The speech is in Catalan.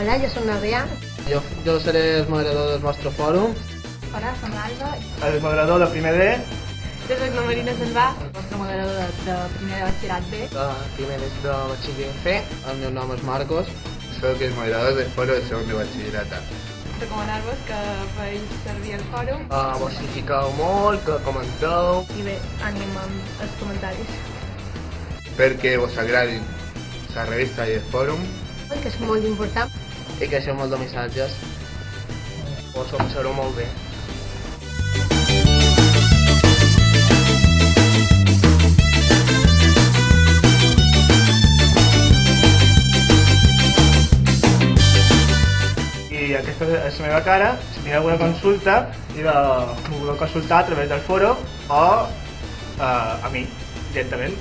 Hola, jo soc Adrià. Jo seré el moderador del vostre fòrum. Hola, som l'Alba. El moderador de primer D. Jo soc la Marina Salvà, el vostre moderador de primer de batxillerat B. Primer de batxiller C. El meu nom és Marcos. Soc el moderador del fòrum de segon de batxillerat A. Recomanar-vos que feu servir el fòrum. Vocifiqueu molt, que comenteu. I bé, ànim amb els comentaris. Perquè vos agradin la revista i el fòrum. Que és molt important. I que deixeu molt de missatges. Us ho passareu molt bé. I aquesta és la meva cara. Si teniu alguna consulta, m'ho podeu consultar a través del fòrum o a mi, directament.